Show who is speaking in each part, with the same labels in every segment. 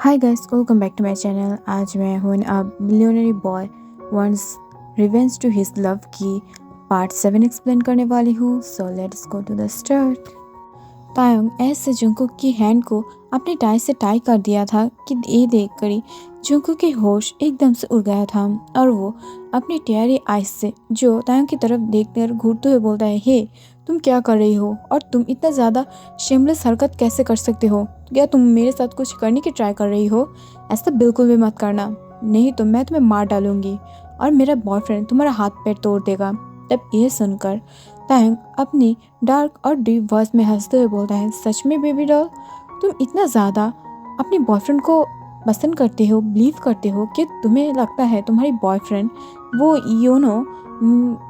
Speaker 1: Hi guys, welcome back to my channel. आज मैं हूँ a millionaire boy once revenge to his love की part 7 explain करने वाली हूँ। So let's go to the start. Taehyung ऐसे जुंकुक की हैंड को अपने टाई से टाई कर दिया था कि ये देखकर ही जुंकुक के होश एकदम से उड़ गया था और वो अपनी टेरी आइज से जो तायंग की तरफ देखकर घूरते हुए बोलता है, हे तुम क्या कर रही हो और तुम इतना ज़्यादा शेमलेस हरकत कैसे कर सकते हो? क्या तुम मेरे साथ कुछ करने की ट्राई कर रही हो? ऐसा बिल्कुल भी मत करना, नहीं तो मैं तुम्हें मार डालूंगी और मेरा बॉयफ्रेंड तुम्हारा हाथ पैर तोड़ देगा। तब ये सुनकर तायंग अपनी डार्क और डीप वॉइस में हंसते हुए बोलता है, सच में बेबी डॉल, तुम इतना ज़्यादा अपने बॉयफ्रेंड को पसंद करते हो, बिलीव करते हो कि तुम्हें लगता है तुम्हारी बॉयफ्रेंड वो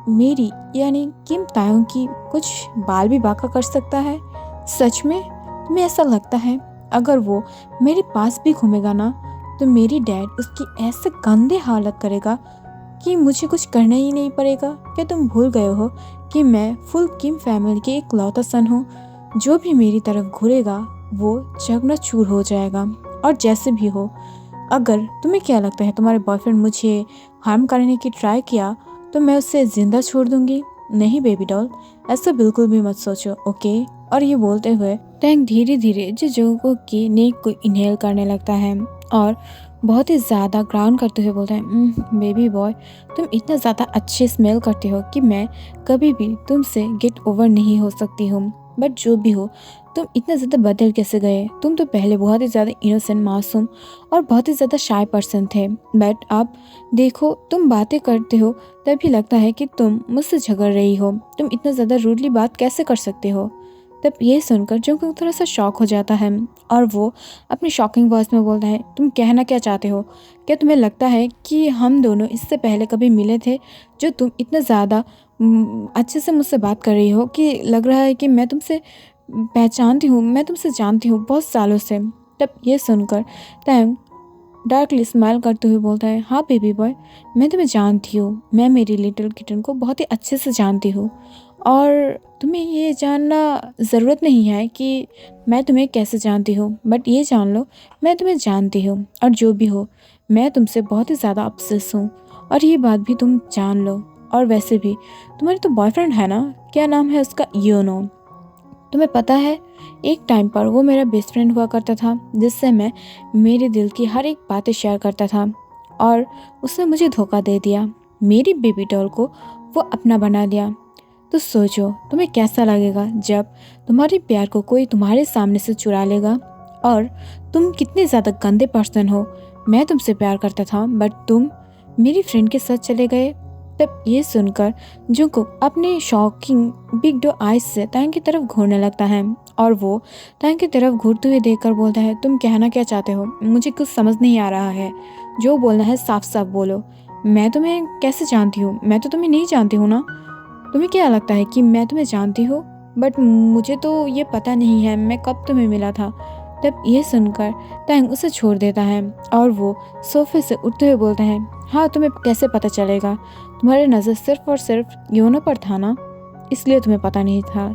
Speaker 1: मेरी यानी किम तायोंग की कुछ बाल भी बांका कर सकता है? सच में तुम्हें ऐसा लगता है? अगर वो मेरे पास भी घूमेगा ना तो मेरी डैड उसकी ऐसे गंदे हालत करेगा कि मुझे कुछ करना ही नहीं पड़ेगा। क्या तुम भूल गए हो कि मैं फुल किम फैमिली के एक लौता सन हूँ? जो भी मेरी तरफ घूरेगा वो चकनाचूर हो जाएगा। और जैसे भी हो, अगर तुम्हें क्या लगता है तुम्हारे बॉयफ्रेंड मुझे हार्म करने की ट्राई किया तो मैं उसे जिंदा छोड़ दूंगी? नहीं बेबी डॉल, ऐसा बिल्कुल भी मत सोचो, ओके? और ये बोलते हुए टैंक धीरे धीरे जोंगको की नेक को इनहेल करने लगता है और बहुत ही ज़्यादा ग्राउंड करते हुए बोलता है, बेबी बॉय, तुम इतना ज़्यादा अच्छे स्मेल करते हो कि मैं कभी भी तुमसे गेट ओवर नहीं हो सकती हूँ। बट जो भी हो, तुम इतना ज़्यादा बदल कैसे गए? तुम तो पहले बहुत ही ज़्यादा इनोसेंट, मासूम और बहुत ही ज़्यादा शाय पर्सन थे, बट अब देखो तुम बातें करते हो तभी लगता है कि तुम मुझसे झगड़ रही हो। तुम इतना ज़्यादा रूडली बात कैसे कर सकते हो? तब ये सुनकर जोंगकुक थोड़ा सा शॉक हो जाता है और वो अपनी शॉकिंग वॉइस में बोलता है, तुम कहना क्या चाहते हो? क्या तुम्हें लगता है कि हम दोनों इससे पहले कभी मिले थे जो तुम इतना ज़्यादा अच्छे से मुझसे बात कर रही हो कि लग रहा है कि मैं तुमसे पहचानती हूँ, मैं तुमसे जानती हूँ बहुत सालों से? तब ये सुनकर तैंग डार्कली स्माइल करते हुए बोलता है, हाँ बेबी बॉय, मैं तुम्हें जानती हूँ। मैं मेरी लिटिल किटन को बहुत ही अच्छे से जानती हूँ और तुम्हें ये जानना ज़रूरत नहीं है कि मैं तुम्हें कैसे जानती हूँ, बट ये जान लो मैं तुम्हें जानती हूँ और जो भी हो मैं तुमसे बहुत ही ज़्यादा ऑब्सेस हूँ और ये बात भी तुम जान लो। और वैसे भी तुम्हारी तो बॉयफ्रेंड है ना, क्या नाम है उसका? योनो। तुम्हें पता है एक टाइम पर वो मेरा बेस्ट फ्रेंड हुआ करता था जिससे मैं मेरे दिल की हर एक बातें शेयर करता था और उसने मुझे धोखा दे दिया। मेरी बेबी डॉल को वो अपना बना लिया। तो सोचो तुम्हें कैसा लगेगा जब तुम्हारे प्यार को कोई तुम्हारे सामने से चुरा लेगा। और तुम कितने ज़्यादा गंदे पर्सन हो। मैं तुमसे प्यार करता था बट तुम मेरी फ्रेंड के साथ चले गए। तब ये सुनकर जुंकुक अपने शॉकिंग बिग डो आइज से तांग की तरफ घूरने लगता है और वो तांग की तरफ घूरते हुए देखकर बोलता है, तुम कहना क्या चाहते हो? मुझे कुछ समझ नहीं आ रहा है। जो बोलना है साफ साफ बोलो। मैं तुम्हें कैसे जानती हूँ? मैं तो तुम्हें नहीं जानती हूँ ना। तुम्हें क्या लगता है कि मैं तुम्हें जानती हूँ? बट मुझे तो ये पता नहीं है मैं कब तुम्हें मिला था। तब ये सुनकर टैंग उसे छोड़ देता है और वो सोफे से उठते हुए बोलता है, हाँ तुम्हें कैसे पता चलेगा? तुम्हारी नज़र सिर्फ और सिर्फ योनो पर था ना, इसलिए तुम्हें पता नहीं था।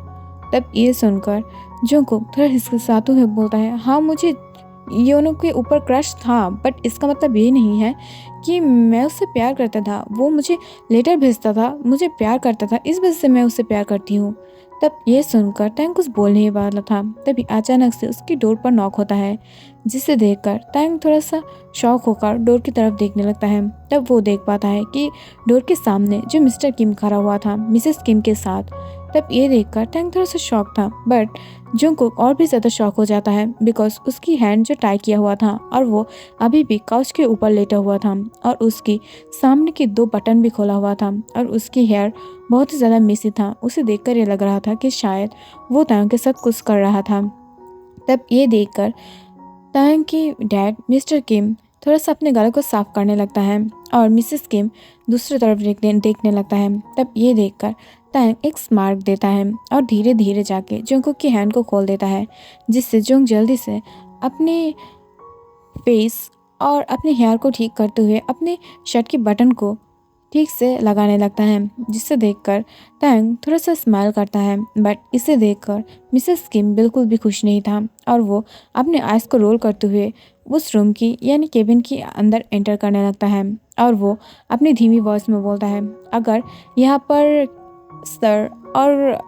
Speaker 1: तब ये सुनकर जोंगकुक थोड़ा हिचकिचाते हुए बोलता है, हाँ मुझे योनो के ऊपर क्रश था बट इसका मतलब ये नहीं है कि मैं उससे प्यार करता था। वो मुझे लेटर भेजता था, मुझे प्यार करता था, इस वजह से मैं उससे प्यार करती हूँ। तब ये सुनकर टैंग कुछ बोल नहीं वाला था तभी अचानक से उसकी डोर पर नॉक होता है जिसे देखकर टैंग थोड़ा सा शॉक होकर डोर की तरफ देखने लगता है। तब वो देख पाता है कि डोर के सामने जो मिस्टर किम खड़ा हुआ था मिसेस किम के साथ। तब ये देखकर टैंग थोड़ा सा शॉक था बट जुंगकुक और भी ज़्यादा शॉक हो जाता है बिकॉज उसकी हैंड जो टाई किया हुआ था और वो अभी भी काउच के ऊपर लेटा हुआ था और उसकी सामने की दो बटन भी खोला हुआ था और उसकी हेयर बहुत ही ज़्यादा मेसी था। उसे देखकर ये लग रहा था कि शायद वो तायंग के साथ कुछ कर रहा था। तब ये देखकर तायंग की डैड मिस्टर किम थोड़ा सा अपने गले को साफ करने लगता है और मिसेस किम दूसरी तरफ देखने लगता है। तब ये देखकर तायंग एक स्मार्क देता है और धीरे धीरे जाके जोंगकुक की हैंड को खोल देता है जिससे जोंग जल्दी से अपने फेस और अपने हेयर को ठीक करते हुए अपने शर्ट के बटन को ठीक से लगाने लगता है, जिसे देखकर टैंग थोड़ा सा स्माइल करता है। बट इसे देखकर मिसेस किम बिल्कुल भी खुश नहीं था और वो अपने आइस को रोल करते हुए उस रूम की यानी केबिन की अंदर एंटर करने लगता है और वो अपनी धीमी वॉइस में बोलता है, अगर यहाँ पर सर और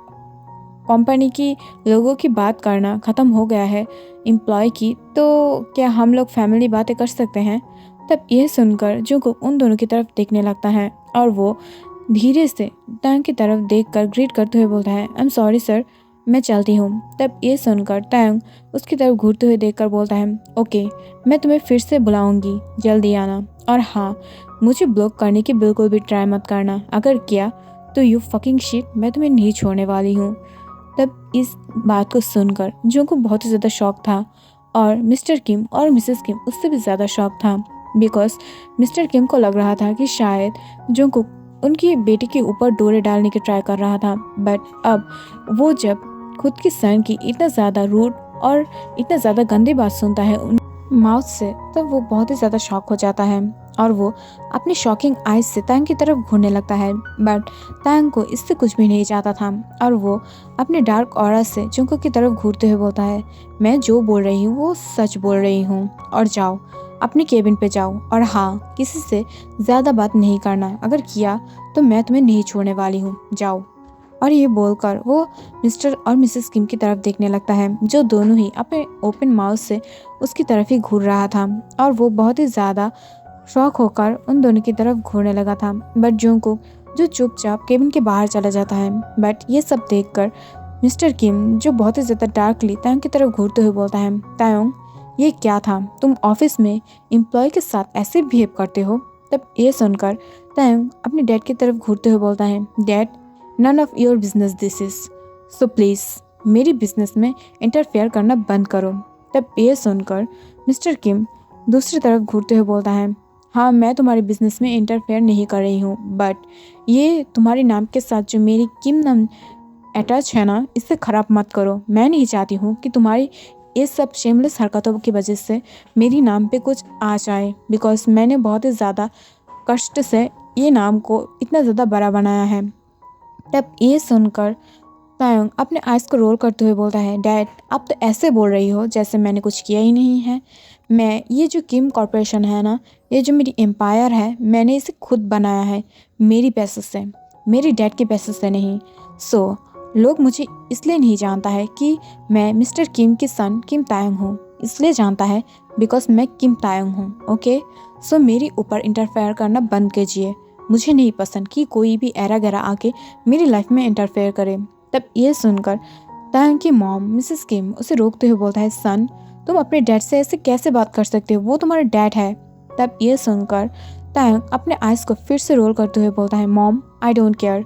Speaker 1: कंपनी की लोगों की बात करना ख़त्म हो गया है एम्प्लॉय की, तो क्या हम लोग फैमिली बातें कर सकते हैं। तब यह सुनकर जूनकुक उन दोनों की तरफ देखने लगता है और वो धीरे से टैंग की तरफ देखकर ग्रीट करते हुए बोलता है, आई एम सॉरी सर, मैं चलती हूँ। तब ये सुनकर टैंग उसकी तरफ घूरते हुए देखकर बोलता है, ओके, मैं तुम्हें फिर से बुलाऊंगी, जल्दी आना। और हाँ, मुझे ब्लॉक करने की बिल्कुल भी ट्राई मत करना, अगर किया तो यू फकिंग शिट, मैं तुम्हें नहीं छोड़ने वाली हूँ। तब इस बात को सुनकर जूनकुक बहुत ही ज़्यादा शॉक था और मिस्टर किम और मिसेस किम उससे भी ज़्यादा शॉक था, बिकॉज मिस्टर किम को लग रहा था कि शायद जूनकुक उनकी बेटी के ऊपर डोरे डालने की ट्राई कर रहा था। बट अब वो जब खुद की सन की इतना ज़्यादा रूड और इतना ज़्यादा गंदी बात सुनता है उन माउथ से, तब वो बहुत ही ज़्यादा शॉक हो जाता है और वो अपनी शॉकिंग आइज से टैंग की तरफ घूरने लगता है। बट टैंग को इससे कुछ भी नहीं चाहता था और वो अपने डार्क ऑरा से जूनकुक की तरफ घूरते हुए बोलता है, मैं जो बोल रही हूँ वो सच बोल रही हूँ और जाओ अपनी केबिन पे जाओ और हाँ, किसी से ज़्यादा बात नहीं करना, अगर किया तो मैं तुम्हें नहीं छोड़ने वाली हूँ, जाओ। और ये बोलकर वो मिस्टर और मिसेस किम की तरफ देखने लगता है, जो दोनों ही अपने ओपन माउथ से उसकी तरफ ही घूर रहा था और वो बहुत ही ज़्यादा शौक होकर उन दोनों की तरफ घूरने लगा था। बट जूनकुक जो चुपचाप केबिन के बाहर चला जाता है। बट ये सब देखकर मिस्टर किम जो बहुत ही ज़्यादा डार्कली तायोंग की तरफ घूरते हुए बोलता है, तायोंग, ये क्या था, तुम ऑफिस में एम्प्लॉय के साथ ऐसे बिहेव करते हो। तब ये सुनकर तायोंग अपने डैड की तरफ घूरते हुए बोलता है, dad, none of your business this is, so please मेरी बिजनेस में इंटरफेयर करना बंद करो। तब ये सुनकर मिस्टर किम दूसरी तरफ घूरते हुए बोलता है, हाँ, मैं तुम्हारी बिजनेस में इंटरफेयर नहीं कर रही हूँ, बट ये तुम्हारे नाम के साथ जो मेरी किम नाम अटैच है ना, इससे ख़राब मत करो। मैं नहीं चाहती हूँ कि तुम्हारी ये सब शेमलेस हरकतों की वजह से मेरी नाम पे कुछ आ जाए, बिकॉज मैंने बहुत ही ज़्यादा कष्ट से ये नाम को इतना ज़्यादा बड़ा बनाया है। तब ये सुनकर तायोंग अपने आइज़ को रोल करते हुए बोलता है, डैड, आप तो ऐसे बोल रही हो जैसे मैंने कुछ किया ही नहीं है। मैं ये जो किम कॉर्पोरेशन है ना, ये जो मेरी एम्पायर है, मैंने इसे खुद बनाया है मेरी पैसों से, मेरी डैड के पैसों से नहीं। सो लोग मुझे इसलिए नहीं जानता है कि मैं मिस्टर किम की सन किम तायोंग हूँ, इसलिए जानता है बिकॉज मैं किम तायोंग हूँ। ओके, सो मेरे ऊपर इंटरफेयर करना बंद कीजिए। मुझे नहीं पसंद कि कोई भी एरा गैरा आके मेरी लाइफ में इंटरफेयर करे। तब ये सुनकर तायोंग की मॉम मिसेस किम उसे रोकते हुए बोलता है, सन, तुम अपने डैड से ऐसे कैसे बात कर सकते हो, वो तुम्हारा डैड है। तब ये सुनकर तायोंग अपने आइज़ को फिर से रोल करते हुए बोलता है, मॉम, आई डोंट केयर,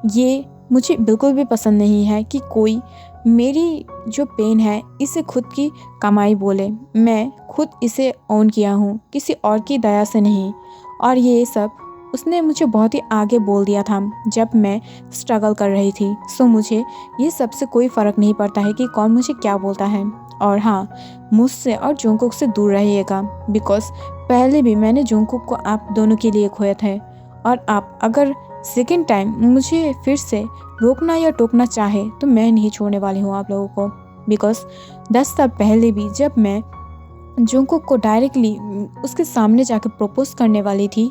Speaker 1: ये मुझे बिल्कुल भी पसंद नहीं है कि कोई मेरी जो पेन है इसे खुद की कमाई बोले। मैं खुद इसे ओन किया हूँ, किसी और की दया से नहीं। और ये सब उसने मुझे बहुत ही आगे बोल दिया था जब मैं स्ट्रगल कर रही थी। सो मुझे ये सबसे कोई फ़र्क नहीं पड़ता है कि कौन मुझे क्या बोलता है। और हाँ, मुझसे और जूनकुक से दूर रहिएगा, बिकॉज पहले भी मैंने जूनकुक को आप दोनों के लिए खोए थे और आप अगर सेकेंड टाइम मुझे फिर से रोकना या टोकना चाहे तो मैं नहीं छोड़ने वाली हूँ आप लोगों को। बिकॉज 10 साल पहले भी जब मैं जूनकुक को डायरेक्टली उसके सामने जाकर प्रपोज करने वाली थी,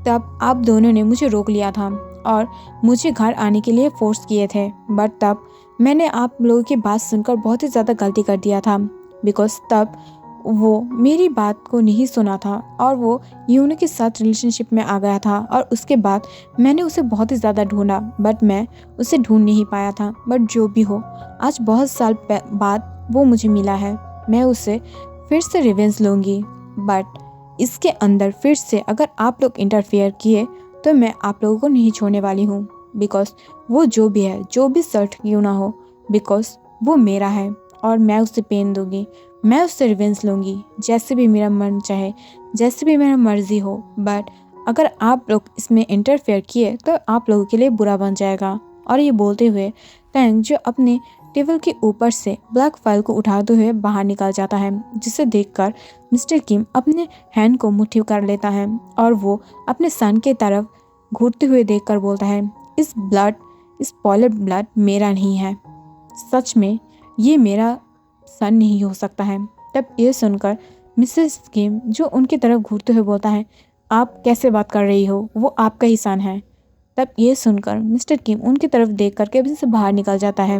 Speaker 1: तब आप दोनों ने मुझे रोक लिया था और मुझे घर आने के लिए फोर्स किए थे। बट तब मैंने आप लोगों की बात सुनकर बहुत ही ज़्यादा गलती कर दिया था, बिकॉज तब वो मेरी बात को नहीं सुना था और वो यूनो के साथ रिलेशनशिप में आ गया था। और उसके बाद मैंने उसे बहुत ही ज़्यादा ढूंढा, बट मैं उसे ढूंढ नहीं पाया था। बट जो भी हो, आज बहुत साल बाद वो मुझे मिला है, मैं उसे फिर से रिवेंज लूँगी। बट इसके अंदर फिर से अगर आप लोग इंटरफेयर किए तो मैं आप लोगों को नहीं छोड़ने वाली हूँ, बिकॉज वो जो भी है, जो भी सर्ट क्यों ना हो, बिकॉज वो मेरा है और मैं उससे पेन दूंगी, मैं उससे रिवेंज लूँगी, जैसे भी मेरा मन चाहे, जैसे भी मेरा मर्जी हो। बट अगर आप लोग इसमें इंटरफेयर किए तो आप लोगों के लिए बुरा बन जाएगा। और ये बोलते हुए टैंग जो अपने टेबल के ऊपर से ब्लैक फाइल को उठाते हुए बाहर निकल जाता है, जिसे देखकर मिस्टर किम अपने हैंड को मुट्ठी कर लेता है और वो अपने सन के तरफ घूरते हुए देखकर बोलता है, इस पॉलिड ब्लड मेरा नहीं है, सच में ये मेरा सन नहीं हो सकता है। तब ये सुनकर मिसेस किम जो उनकी तरफ घूरते हुए बोलता है, आप कैसे बात कर रही हो, वो आपका ही सन है। तब ये सुनकर मिस्टर किम उनकी तरफ देखकर केबिन से बाहर निकल जाता है।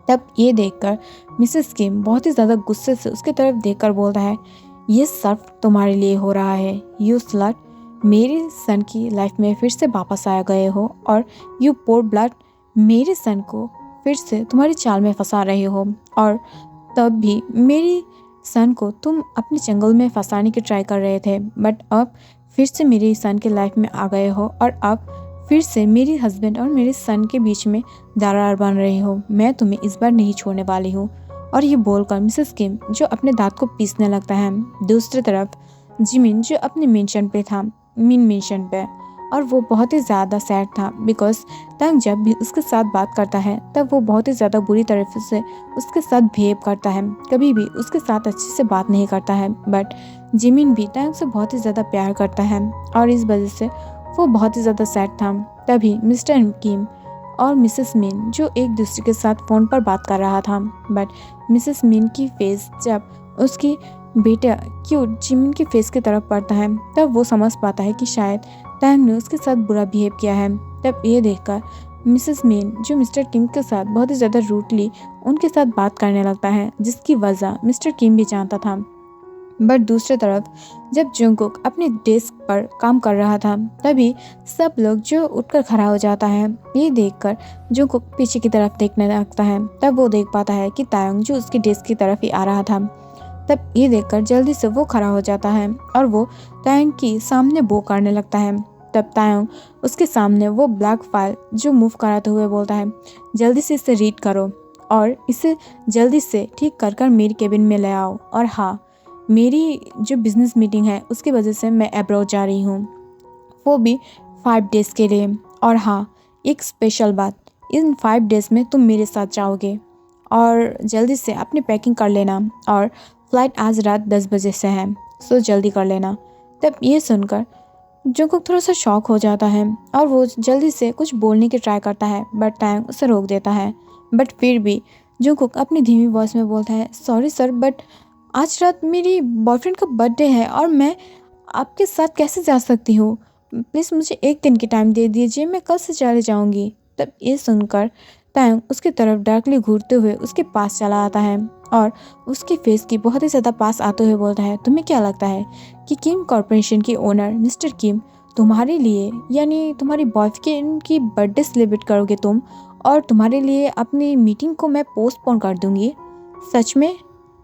Speaker 1: तब ये देखकर मिसेस किम बहुत ही ज़्यादा गुस्से से उसकी तरफ देखकर बोलता है, ये सिर्फ तुम्हारे लिए हो रहा है, यू स्लट, मेरे सन की लाइफ में फिर से वापस आ गए हो और यू पोर ब्लड, मेरे सन को फिर से तुम्हारी चाल में फंसा रहे हो। और तब भी मेरी सन को तुम अपने जंगल में फंसाने की ट्राई कर रहे थे, बट अब फिर से मेरी सन के लाइफ में आ गए हो और अब फिर से मेरी हस्बैंड और मेरे सन के बीच में दरार बन रही हो। मैं तुम्हें इस बार नहीं छोड़ने वाली हूँ। और ये बोलकर मिसेस किम जो अपने दांत को पीसने लगता है। दूसरी तरफ जिमिन जो अपने मेंशन पे था, मीन मेंशन पे, और वो बहुत ही ज़्यादा सैड था बिकॉज तंग जब भी उसके साथ बात करता है तब वो बहुत ही ज़्यादा बुरी तरह से उसके साथ बिहेव करता है, कभी भी उसके साथ अच्छे से बात नहीं करता है। बट जिमिन भी तंग से बहुत ही ज़्यादा प्यार करता है और इस वजह से वो बहुत ही ज़्यादा सैड था। तभी मिस्टर किम और मिसेस मिन जो एक दूसरे के साथ फ़ोन पर बात कर रहा था, बट मिसेस मिन की फेस जब उसकी बेटा क्यूट जिमिन की फेस की तरफ पड़ता है तब वो समझ पाता है कि शायद टैंग ने उसके साथ बुरा बिहेव किया है। तब ये देखकर मिसेस मिन जो मिस्टर किम के साथ बहुत ही ज़्यादा रूडली उनके साथ बात करने लगता है, जिसकी वजह मिस्टर किम भी जानता था। बट दूसरी तरफ जब जंगकुक अपने डेस्क पर काम कर रहा था तभी सब लोग जो उठकर खड़ा हो जाता है। ये देखकर जंगकुक पीछे की तरफ देखने लगता है। तब वो देख पाता है कि तायोंग जो उसकी डेस्क की तरफ ही आ रहा था। तब ये देखकर जल्दी से वो खड़ा हो जाता है और वो तायोंग की सामने बो करने लगता है। तब तायोंग उसके सामने वो ब्लैक फाइल जो मूव कराते हुए बोलता है, जल्दी से इसे रीड करो और इसे जल्दी से ठीक कर कर मेरी केबिन में ले आओ। और हाँ, मेरी जो बिज़नेस मीटिंग है उसकी वजह से मैं अब्रॉड जा रही हूँ, वो भी 5 डेज़ के लिए। और हाँ, एक स्पेशल बात, इन 5 डेज़ में तुम मेरे साथ जाओगे और जल्दी से अपनी पैकिंग कर लेना और फ्लाइट आज रात 10 बजे से है, सो जल्दी कर लेना। तब ये सुनकर जंगकुक थोड़ा सा शॉक हो जाता है और वो जल्दी से कुछ बोलने की ट्राई करता है बट टैंग उसे रोक देता है। बट फिर भी जंगकुक अपनी धीमी वॉइस में बोलता है, सॉरी सर, बट आज रात मेरी बॉयफ्रेंड का बर्थडे है और मैं आपके साथ कैसे जा सकती हूँ, प्लीज़ मुझे एक दिन की टाइम दे दीजिए, मैं कल से चले जाऊँगी। तब ये सुनकर टैंग उसकी तरफ डार्कली घूरते हुए उसके पास चला आता है और उसकी फेस की बहुत ही ज़्यादा पास आते हुए बोलता है, तुम्हें क्या लगता है कि किम कॉर्पोरेशन के ओनर मिस्टर किम तुम्हारे लिए यानी तुम्हारी बॉयफ्रेंड की बर्थडे सेलिब्रेट करोगे तुम, और तुम्हारे लिए अपनी मीटिंग को मैं पोस्टपोन कर दूँगी? सच में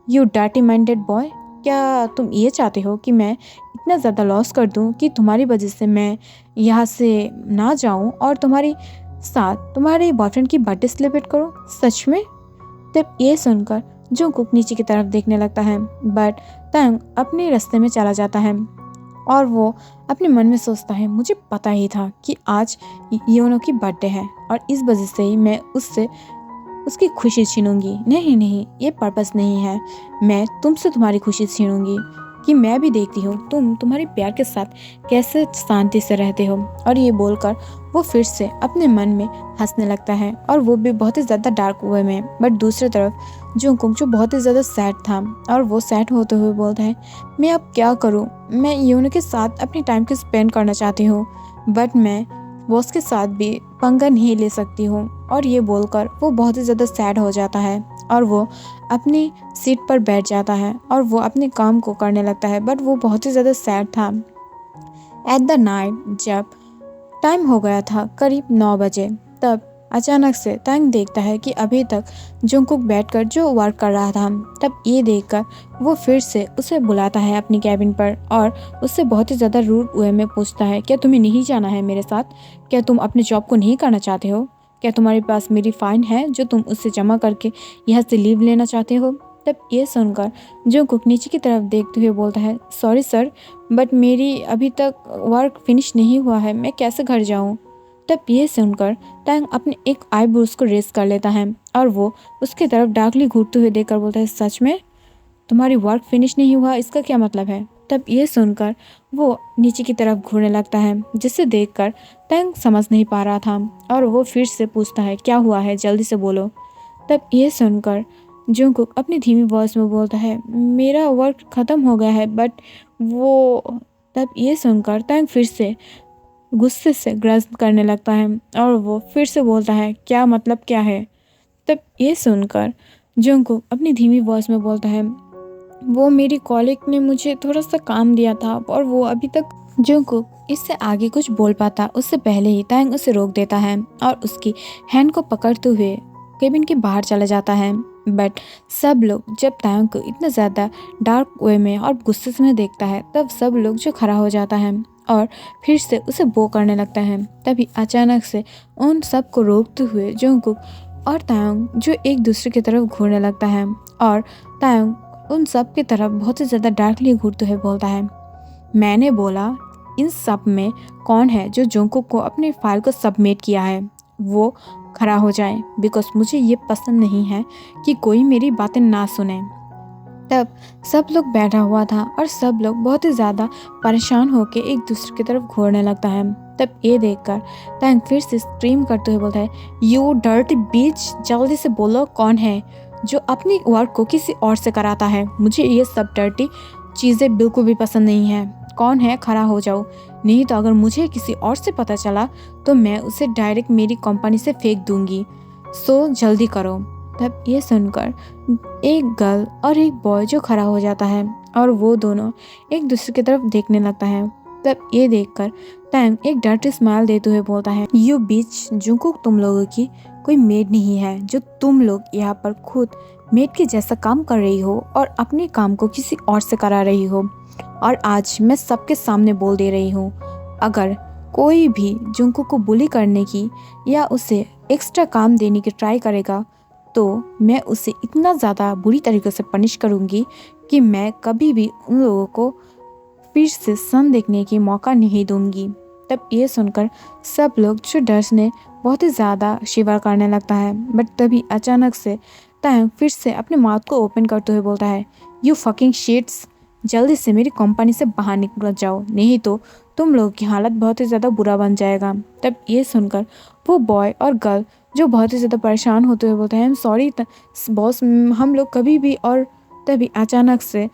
Speaker 1: यू डर्टी माइंडेड बॉय, क्या तुम ये चाहते हो कि मैं इतना ज़्यादा लॉस कर दूँ कि तुम्हारी वजह से मैं यहाँ से ना जाऊँ और तुम्हारी साथ तुम्हारे बॉयफ्रेंड की बर्थडे सेलिब्रेट करूँ? सच में? तब ये सुनकर जंगकुक नीचे की तरफ देखने लगता है बट टैंग अपने रास्ते में चला जाता है और वो अपने मन में सोचता है, मुझे पता ही था कि आज योनो की बर्थडे है और इस वजह से ही मैं उससे उसकी खुशी छीनूंगी। नहीं नहीं, ये पर्पस नहीं है, मैं तुमसे तुम्हारी खुशी छीनूंगी कि मैं भी देखती हूँ तुम तुम्हारे प्यार के साथ कैसे शांति से रहते हो। और ये बोलकर वो फिर से अपने मन में हंसने लगता है और वो भी बहुत ही ज़्यादा डार्क वे में। बट दूसरी तरफ जंगकुक जो बहुत ही ज़्यादा सैड था और वो सैड होते हुए बोलता है, मैं अब क्या करूँ, मैं योनो के साथ अपनी टाइम को स्पेंड करना चाहती हूँ बट मैं बॉस के साथ भी पंगा नहीं ले सकती हूँ। और ये बोलकर वो बहुत ही ज़्यादा सैड हो जाता है और वो अपनी सीट पर बैठ जाता है और वो अपने काम को करने लगता है। बट वो बहुत ही ज़्यादा सैड था। एट द नाइट जब टाइम हो गया था करीब 9 बजे, तब अचानक से टैंग देखता है कि अभी तक जंगकुक बैठकर जो वर्क कर रहा था। तब ये देखकर वो फिर से उसे बुलाता है अपनी कैबिन पर और उससे बहुत ही ज़्यादा रूड वे में पूछता है, क्या तुम्हें नहीं जाना है मेरे साथ? क्या तुम अपने जॉब को नहीं करना चाहते हो? क्या तुम्हारे पास मेरी फ़ाइन है जो तुम उससे जमा करके यहाँ से लीव लेना चाहते हो? तब ये सुनकर जंगकुक नीचे की तरफ देखते हुए बोलता है, सॉरी सर, बट मेरी अभी तक वर्क फिनिश नहीं हुआ है, मैं कैसे घर जाऊँ? तब ये सुनकर टैंग अपने एक आईब्रोज को रेस कर लेता है और वो उसकी तरफ डार्कली घूरते हुए देखकर बोलता है, सच में तुम्हारी वर्क फिनिश नहीं हुआ, इसका क्या मतलब है? तब ये सुनकर वो नीचे की तरफ घूरने लगता है, जिसे देखकर तैंग समझ नहीं पा रहा था और वो फिर से पूछता है क्या हुआ है, जल्दी से बोलो। तब ये सुनकर जंगकुक अपनी धीमी वॉइस में बोलता है मेरा वर्क ख़त्म हो गया है बट वो। तब ये सुनकर तैंग फिर से गुस्से से ग्रस्त करने लगता है और वो फिर से बोलता है क्या मतलब क्या है। तब ये सुनकर जंगकुक अपनी धीमी वॉइस में बोलता है वो मेरी कॉलीग ने मुझे थोड़ा सा काम दिया था और वो अभी तक। जंगकुक इससे आगे कुछ बोल पाता उससे पहले ही तैंग उसे रोक देता है और उसकी हैंड को पकड़ते हुए केबिन के बाहर चला जाता है। बट सब लोग जब तैंग को इतना ज़्यादा डार्क वे में और गुस्से से देखता है तब सब लोग जो खड़ा हो जाता है और फिर से उसे बो करने लगता है। तभी अचानक से उन सब को रोकते हुए जंगकुक और तायोंग जो एक दूसरे की तरफ घूरने लगता है और तायोंग उन सब की तरफ बहुत ही ज़्यादा डार्कली घूरते हुए बोलता है मैंने बोला इन सब में कौन है जो जंगकुक को अपनी फाइल को सबमिट किया है, वो खड़ा हो जाए बिकॉज मुझे ये पसंद नहीं है कि कोई मेरी बातें ना सुने। तब सब लोग बैठा हुआ था और सब लोग बहुत ही ज़्यादा परेशान होकर एक दूसरे की तरफ घूरने लगता है। तब ये देखकर तैंग फिर से स्क्रीम करते हुए बोलता है यू डर्टी बीच, जल्दी से बोलो कौन है जो अपनी वर्क को किसी और से कराता है। मुझे ये सब डर्टी चीज़ें बिल्कुल भी पसंद नहीं है। कौन है, खड़ा हो जाओ, नहीं तो अगर मुझे किसी और से पता चला तो मैं उसे डायरेक्ट मेरी कंपनी से फेंक दूंगी, सो जल्दी करो। तब ये सुनकर एक गर्ल और एक बॉय जो खड़ा हो जाता है और वो दोनों एक दूसरे की तरफ देखने लगता है। तब ये देखकर तैंग एक डर्टी स्माइल देते हुए बोलता है यू बीच, जंगकुक तुम लोगों की कोई मेड नहीं है जो तुम लोग यहाँ पर खुद मेड के जैसा काम कर रही हो और अपने काम को किसी और से करा रही हो। और आज मैं सबके सामने बोल दे रही हूँ अगर कोई भी जंगकुक को बुली करने की या उसे एक्स्ट्रा काम देने की ट्राई करेगा तो मैं उसे इतना ज़्यादा बुरी तरीके से पनिश करूँगी कि मैं कभी भी उन लोगों को फिर से सन देखने की मौका नहीं दूंगी। तब ये सुनकर सब लोग जो डर ने बहुत ही ज़्यादा शिवर करने लगता है। बट तभी अचानक से तैंग फिर से अपने माउथ को ओपन करते हुए बोलता है यू फकिंग शिट्स, जल्दी से मेरी कंपनी से बाहर निकल जाओ, नहीं तो तुम लोगों की हालत बहुत ही ज़्यादा बुरा बन जाएगा। तब ये सुनकर वो बॉय और गर्ल जो बहुत ही ज़्यादा परेशान होते हुए बोलते हैं आई एम सॉरी बॉस, हम लोग कभी भी। और तभी अचानक से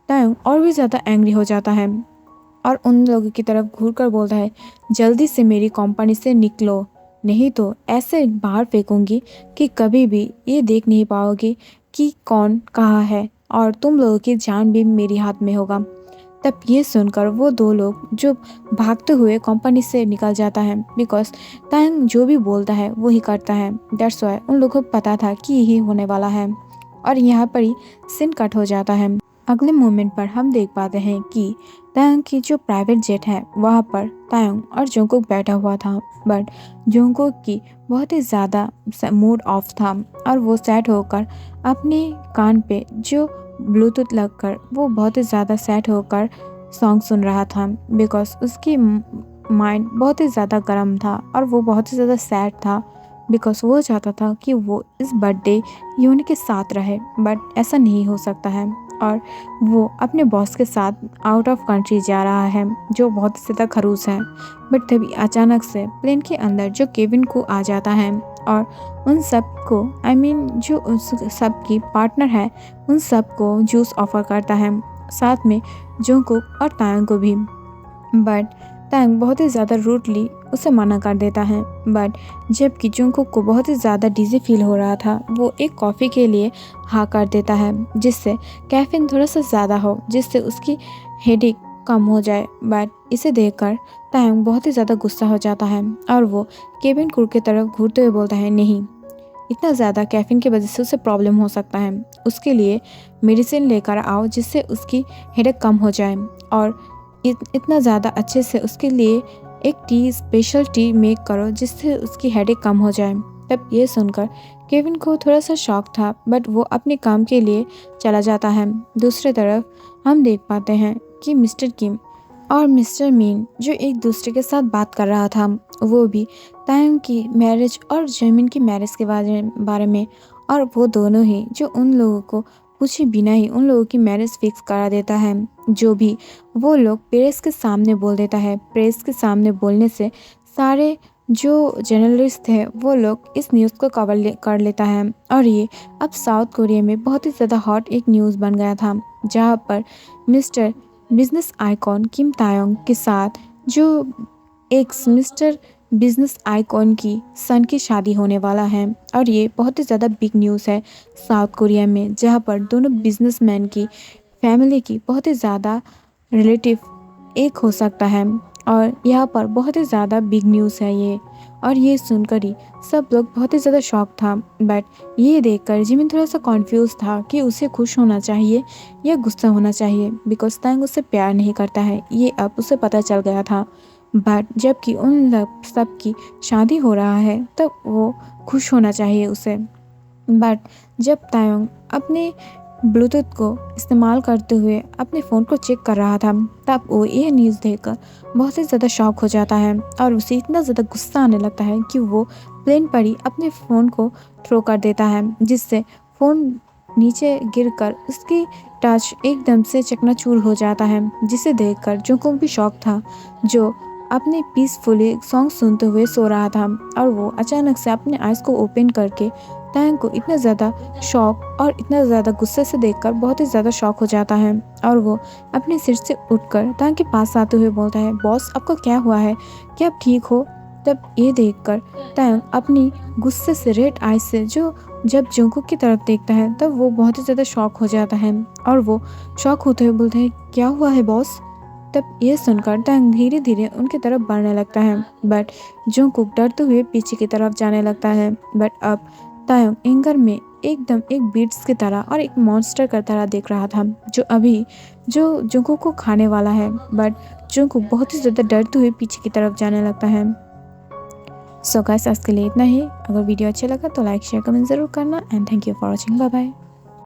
Speaker 1: तैंग और भी ज़्यादा एंग्री हो जाता है और उन लोगों की तरफ घूरकर बोलता है जल्दी से मेरी कंपनी से निकलो, नहीं तो ऐसे बाहर फेंकूंगी कि कभी भी ये देख नहीं पाओगे कि कौन कहाँ है और तुम लोगों की जान भी मेरी हाथ में होगा। तब ये सुनकर वो दो लोग जो भागते हुए कंपनी से निकल जाता है बिकॉज तैंग जो भी बोलता है वो ही करता है। दैट्स व्हाई उन लोगों को पता था कि यही होने वाला है और यहाँ पर ही सीन कट हो जाता है। अगले मोमेंट पर हम देख पाते हैं कि तायोंग की जो प्राइवेट जेट है वहाँ पर तायोंग और जंगकुक बैठा हुआ था। बट जंगकुक की बहुत ही ज़्यादा मूड ऑफ था और वो सैड होकर अपने कान पे जो ब्लूटूथ लगकर वो बहुत ही ज़्यादा सैड होकर सॉन्ग सुन रहा था बिकॉज उसकी माइंड बहुत ही ज़्यादा गर्म था और वो बहुत ही ज़्यादा सैड था बिकॉज वो चाहता था कि वो इस बर्थडे यून के साथ रहे बट ऐसा नहीं हो सकता है और वो अपने बॉस के साथ आउट ऑफ कंट्री जा रहा है जो बहुत ज़्यादा खरूस है। बट तभी अचानक से प्लेन के अंदर जो केविन को आ जाता है और उन सब को जो उस सब की पार्टनर है उन सब को जूस ऑफर करता है, साथ में जंगकुक और तायोंग को भी। बट तायोंग बहुत ही ज़्यादा रूडली उसे मना कर देता है। बट जबकि जंगकुक को बहुत ही ज़्यादा डिजी फील हो रहा था वो एक कॉफ़ी के लिए हाँ कर देता है जिससे कैफीन थोड़ा सा ज़्यादा हो जिससे उसकी हेडेक कम हो जाए। बट इसे देखकर तायोंग बहुत ही ज़्यादा गुस्सा हो जाता है और वो केबिन क्रू की तरफ घूरते हुए बोलता है नहीं, इतना ज़्यादा कैफीन की वजह से उसे प्रॉब्लम हो सकता है, उसके लिए मेडिसिन लेकर आओ जिससे उसकी हेडेक कम हो जाए और इतना ज़्यादा अच्छे से उसके लिए एक स्पेशल टी मेक करो जिससे उसकी हेडेक कम हो जाए। तब ये सुनकर केविन को थोड़ा सा शॉक था बट वो अपने काम के लिए चला जाता है। दूसरी तरफ हम देख पाते हैं कि मिस्टर किम और मिस्टर मीन जो एक दूसरे के साथ बात कर रहा था वो भी तायोंग की मैरिज और जमीन की मैरिज के बारे में और वो दोनों ही जो उन लोगों को पूछे बिना ही उन लोगों की मैरिज फिक्स करा देता है। जो भी वो लोग प्रेस के सामने बोल देता है। प्रेस के सामने बोलने से सारे जो जर्नलिस्ट थे वो लोग इस न्यूज़ को कर लेता है और ये अब साउथ कोरिया में बहुत ही ज़्यादा हॉट एक न्यूज़ बन गया था, जहाँ पर मिस्टर बिजनेस आइकॉन किम तायोंग के साथ जो एक्स मिस्टर बिजनेस आइकॉन की सन की शादी होने वाला है। और ये बहुत ही ज़्यादा बिग न्यूज़ है साउथ कोरिया में, जहाँ पर दोनों बिजनेसमैन की फैमिली की बहुत ही ज़्यादा रिलेटिव एक हो सकता है और यहाँ पर बहुत ही ज़्यादा बिग न्यूज़ है ये। और ये सुनकर ही सब लोग बहुत ही ज़्यादा शॉक था। बट ये देखकर जिमिन थोड़ा सा कॉन्फ्यूज़ था कि उसे खुश होना चाहिए या गुस्सा होना चाहिए, बिकॉज तंग उससे प्यार नहीं करता है, ये अब उसे पता चल गया था। बट जबकि उन लोग सब की शादी हो रहा है तब वो खुश होना चाहिए उसे। बट जब तायोंग अपने ब्लूटूथ को इस्तेमाल करते हुए अपने फ़ोन को चेक कर रहा था, तब वो यह न्यूज़ देखकर बहुत ही ज़्यादा शॉक हो जाता है और उसे इतना ज़्यादा गुस्सा आने लगता है कि वो प्लेन पर ही अपने फ़ोन को थ्रो कर देता है, जिससे फ़ोन नीचे गिरकर उसकी टच एकदम से चकनाचूर हो जाता है, जिसे देखकर जोंगकुक भी शॉक था, जो अपने पीसफुली सॉन्ग सुनते हुए सो रहा था। और वो अचानक से अपने आइज़ को ओपन करके टैंग को इतना ज़्यादा शॉक और इतना ज़्यादा गुस्से से देखकर बहुत ही ज़्यादा शॉक हो जाता है और वो अपने सिर से उठकर टैंग के पास आते हुए बोलता है, बॉस आपको क्या हुआ है, क्या आप ठीक हो? तब ये देखकर टैंग अपनी गुस्से से रेड आइज से जब जोंगकुक की तरफ देखता है तब वो बहुत ही ज़्यादा शॉक हो जाता है और वो शॉक होते हुए बोलते हैं, क्या हुआ है बॉस? तब ये सुनकर टैंग धीरे धीरे उनकी तरफ बढ़ने लगता है, बट जोंगकुक डरते हुए पीछे की तरफ जाने लगता है। बट अब तायोंग एंगर में एकदम एक बीट्स की तरह और एक मॉन्स्टर की तरह देख रहा था, जो अभी जो जोंगकुक को खाने वाला है। बट जोंगकुक बहुत ही ज़्यादा डरते हुए पीछे की तरफ जाने लगता है। सो गाइस, आज के लिए इतना ही। अगर वीडियो अच्छा लगा तो लाइक शेयर कमेंट ज़रूर करना and thank you for watching. Bye bye.